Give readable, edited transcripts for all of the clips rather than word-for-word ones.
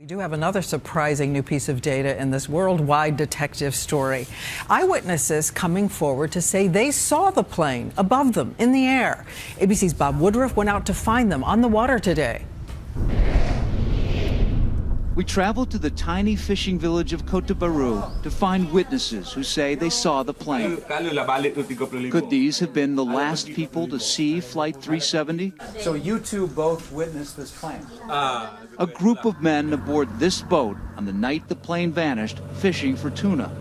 We do have another surprising new piece of data in this worldwide detective story. Eyewitnesses coming forward to say they saw the plane above them in the air. ABC's Bob Woodruff went out to find them on the water today. We traveled to the tiny fishing village of Cote de Barou to find witnesses who say they saw the plane. Could these have been the last people to see Flight 370? So you two both witnessed this plane? A group of men aboard this boat on the night the plane vanished, fishing for tuna.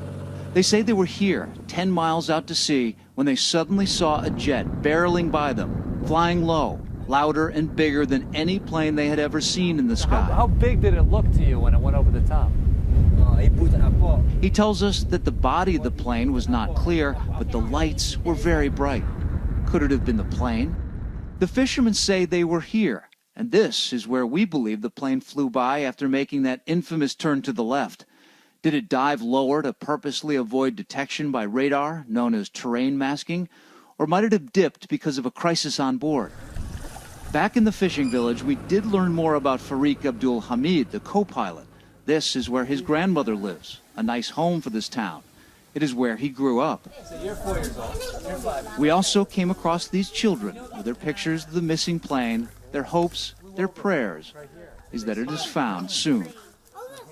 They say they were here, 10 miles out to sea, when they suddenly saw a jet barreling by them, flying low, louder and bigger than any plane they had ever seen in the sky. How big did it look to you when it went over the top? He tells us that the body of the plane was not clear, but the lights were very bright. Could it have been the plane? The fishermen say they were here, and this is where we believe the plane flew by after making that infamous turn to the left. Did it dive lower to purposely avoid detection by radar, known as terrain masking? Or might it have dipped because of a crisis on board? Back in the fishing village, we did learn more about Farik Abdul Hamid, the co-pilot. This is where his grandmother lives, a nice home for this town. It is where he grew up. So you're 4 years old. You're 5. We also came across these children with their pictures of the missing plane. Their hopes, their prayers, is that it is found soon.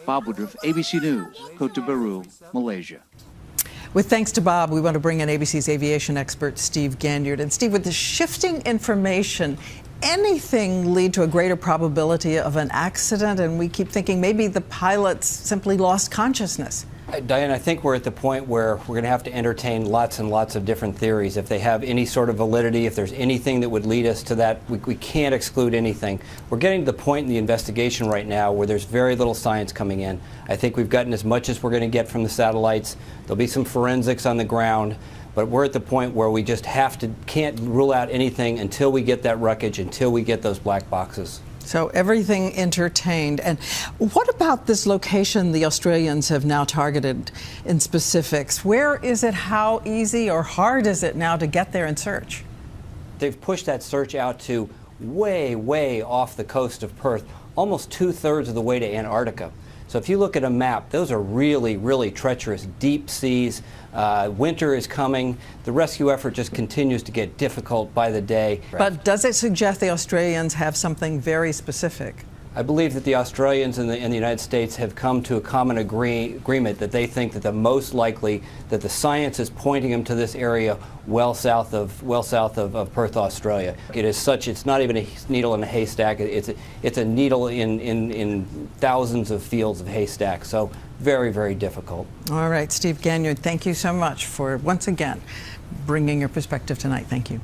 Bob Woodruff, ABC News, Cote de Barou, Malaysia. With thanks to Bob, we want to bring in ABC's aviation expert, Steve Ganyard. And Steve, with the shifting information, anything lead to a greater probability of an accident? And we keep thinking maybe the pilots simply lost consciousness. Diane, I think we're at the point where we're going to have to entertain lots and lots of different theories. If they have any sort of validity, if there's anything that would lead us to that, we can't exclude anything. We're getting to the point in the investigation right now where there's very little science coming in. I think we've gotten as much as we're going to get from the satellites. There'll be some forensics on the ground. But we're at the point where we just can't rule out anything until we get that wreckage, until we get those black boxes. So everything entertained. And what about this location the Australians have now targeted in specifics? Where is it? How easy or hard is it now to get there and search? They've pushed that search out to way, way off the coast of Perth, almost 2/3 of the way to Antarctica. So if you look at a map, those are really, really treacherous, deep seas. Winter is coming. The rescue effort just continues to get difficult by the day. But does it suggest the Australians have something very specific? I believe that the Australians and the United States have come to a common agreement that they think that the most likely that the science is pointing them to this area well south of Perth, Australia. It is such, it's not even a needle in a haystack. It's a needle in thousands of fields of haystacks. So very, very difficult. All right, Steve Ganyard, thank you so much for once again bringing your perspective tonight. Thank you.